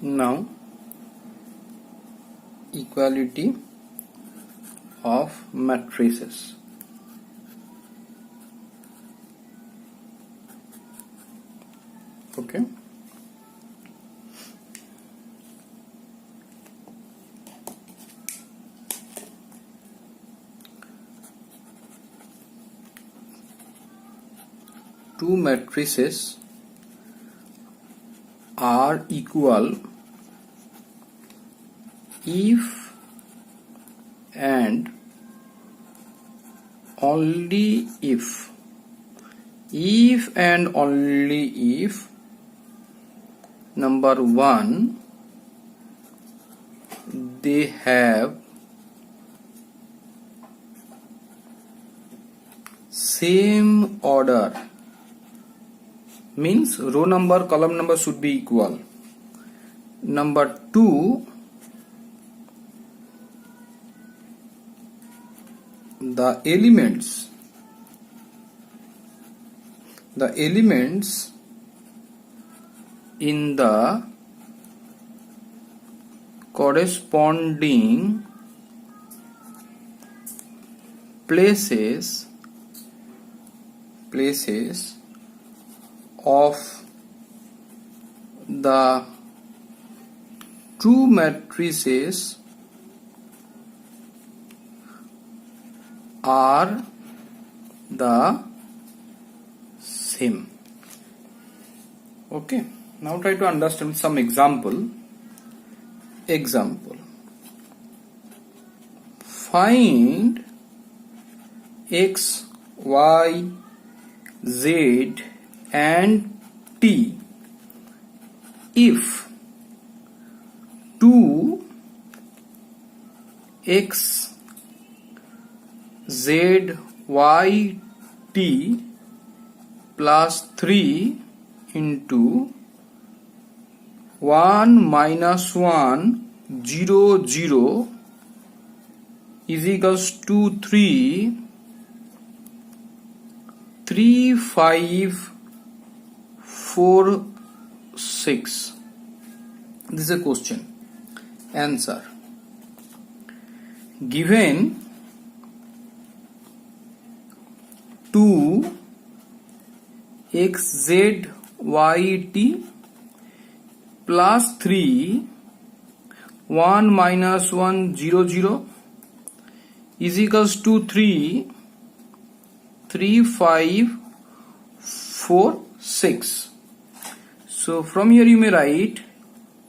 Now equality of matrices. Okay. Two matrices are equal if and only if and only if number one, they have same order, means row number column number should be equal. Number two, the elements in the corresponding places of the two matrices are the same. Okay, now try to understand some example. Find x, y, z and t if 2 x, z, y, t plus 3 into 1 minus 1 0 0 is equals to 3 5 4 6. This is a question. Answer: given 2 x, z, y, t plus 3 1 minus 1 0 0 is equals to 3 5 4 6. So from here you may write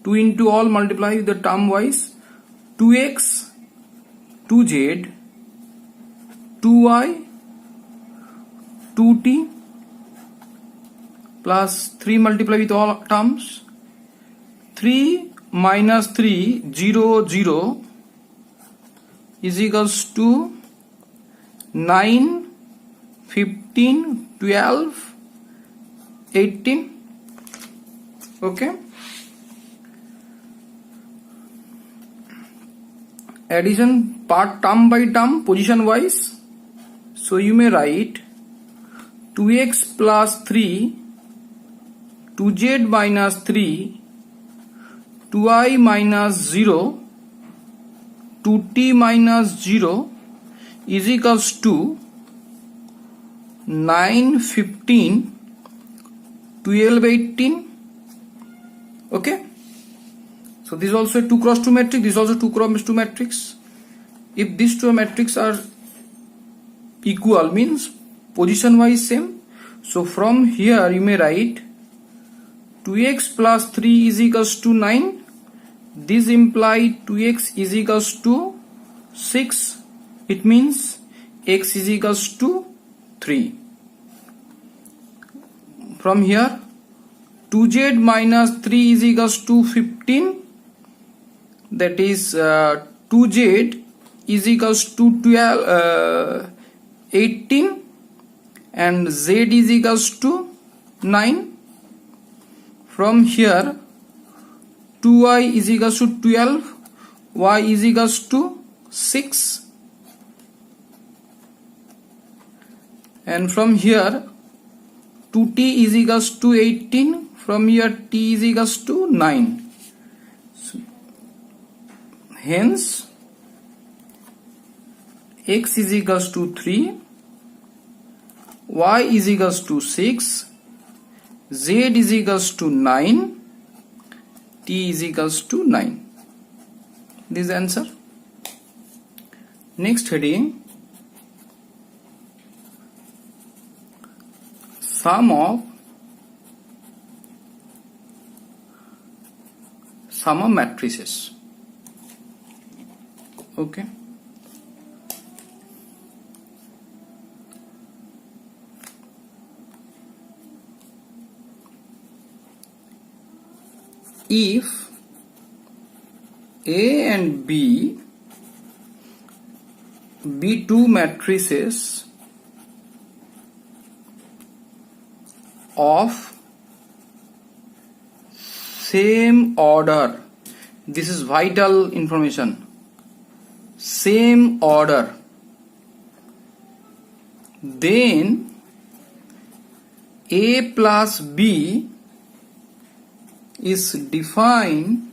2 into all, multiply the term wise, 2x, 2z, 2y, 2t plus 3 multiply with all terms, 3 minus 3 0 0 is equals to 9 15 12 18. Okay, addition part term by term position wise. So you may write 2x plus 3, 2z minus 3, 2i minus 0, 2t minus 0 is equals to 9 15 12 18. Okay, so this is also a 2 cross 2 matrix, this is also 2 cross 2 matrix. If these two matrices are equal, means position wise same. So from here you may write 2x plus 3 is equals to 9. This implies 2x is equals to 6. It means x is equals to 3. From here 2z minus 3 is equals to 15. That is 2z is equals to 18 and z is equals to 9. From here 2y is equals to 12, y is equals to 6, and from here 2t is equals to 18. From here t is equals to 9. Hence, x is equals to 3, y is equals to 6, z is equals to 9, t is equals to 9. This is the answer. Next heading, sum of matrices. Okay. If A and B be two matrices of same order, this is vital information, same order, then A plus B is defined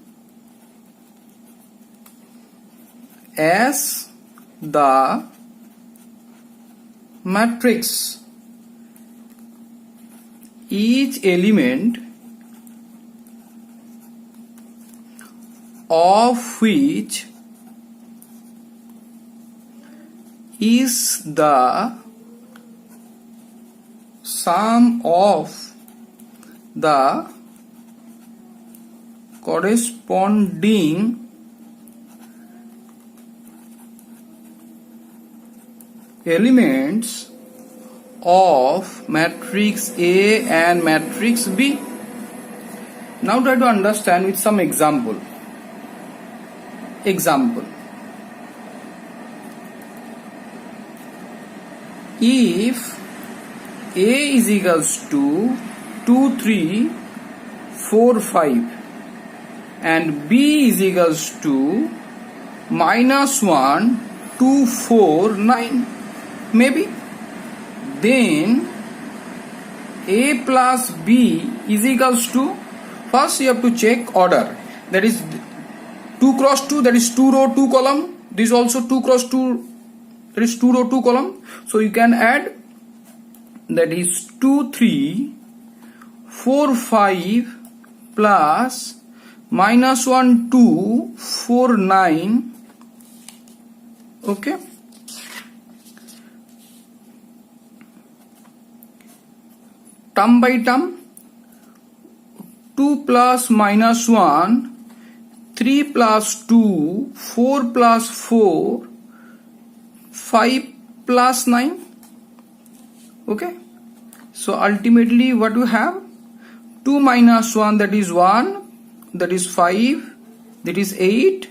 as the matrix each element of which is the sum of the corresponding elements of matrix A and matrix B. Now try to understand with some example. If A is equals to 2, 3, 4, 5 and B is equals to -1, 2, 4, 9, maybe, then A plus B is equals to, first you have to check order, that is 2 cross 2, that is 2 row 2 column, this is also 2 cross 2, that is 2 row 2 column, so you can add, that is 2, 3, 4, 5 plus -1, 2, 4, 9. Okay. Term by term, 2 plus -1, 3 plus 2, 4 plus 4, 5 plus 9. Okay. So ultimately what you have? 2 minus 1, that is 1, that is 5, that is 8.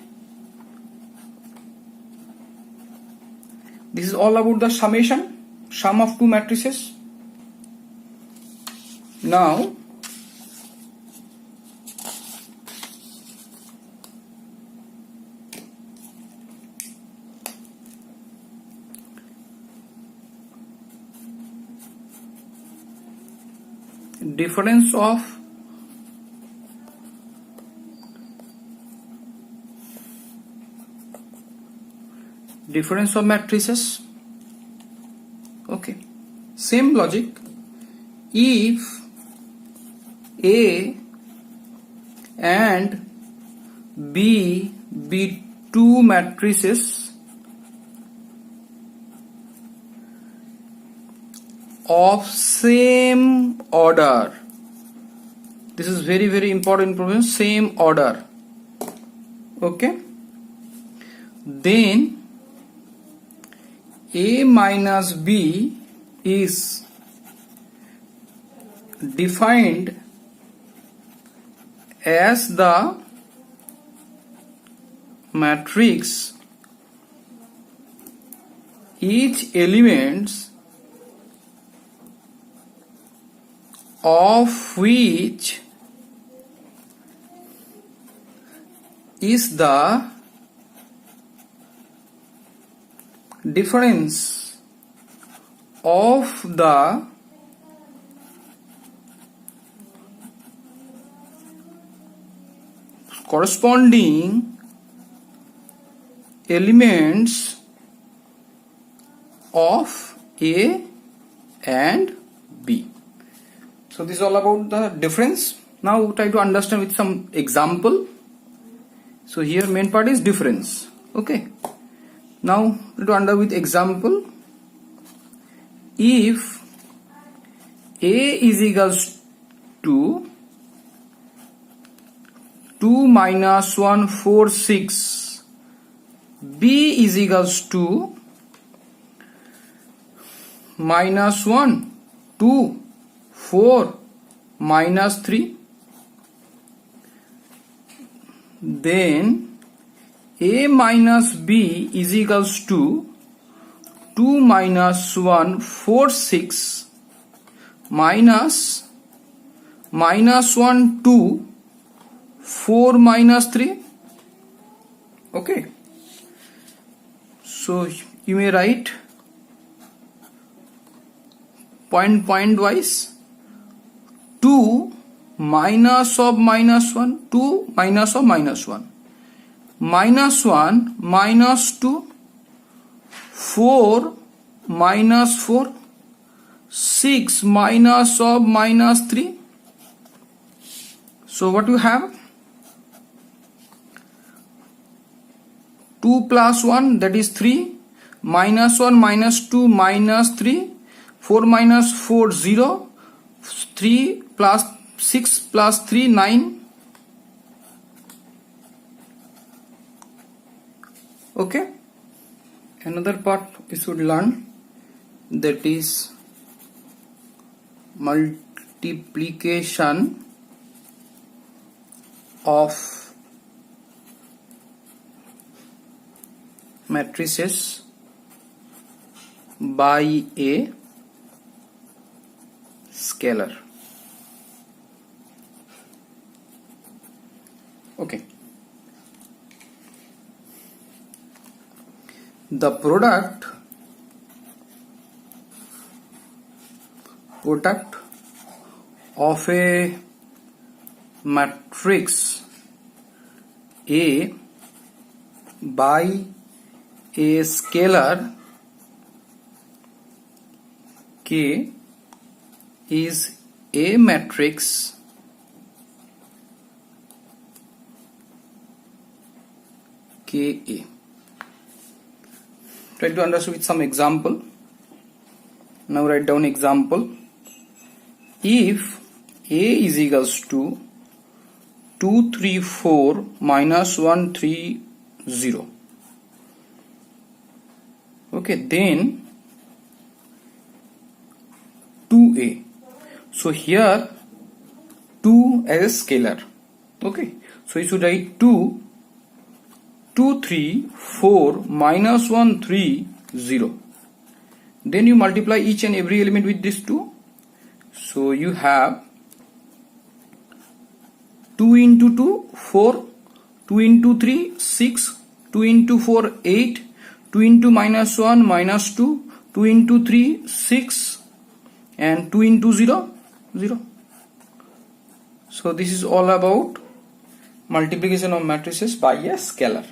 This is all about the summation, sum of two matrices. Now difference of matrices. Okay, same logic. If A and B be two matrices of same order, this is very, very important information, same order. Okay, then A minus B is defined as the matrix each elements of which is the difference of the corresponding elements of A and B. So this is all about the difference. Now try to understand with some example. So here main part is difference. Okay. Now try to understand with example. If A is equals to 2 minus 1 4 6, B is equals to minus 1 2 4 minus 3, then A minus B is equals to 2 minus 1 4 6 minus 1 2 4 minus 3. Okay, so you may write point wise. 2 minus of minus 1, 2 minus of minus 1, minus 1 minus 2, 4 minus 4, 6 minus of minus 3. So what you have? 2 plus 1, that is 3, minus 1 minus 2 minus 3, 4 minus 4 0, 3 plus 6 plus 3 9. Okay, another part we should learn, that is multiplication of matrices by a scalar. Okay, the product of a matrix A by a scalar K is a matrix KA. Try to understand with some example. Now write down example. If A is equals to 2 3 4 minus 1 3 0. Okay, then 2A. So here 2 as a scalar. Okay, so you should write 2 3 4 minus 1 3 0. Then you multiply each and every element with this 2. So you have 2 into 2 4, 2 into 3 6, 2 into 4 8, 2 into minus 1 minus 2, 2 into 3 6, and 2 into 0 0. So this is all about multiplication of matrices by a scalar.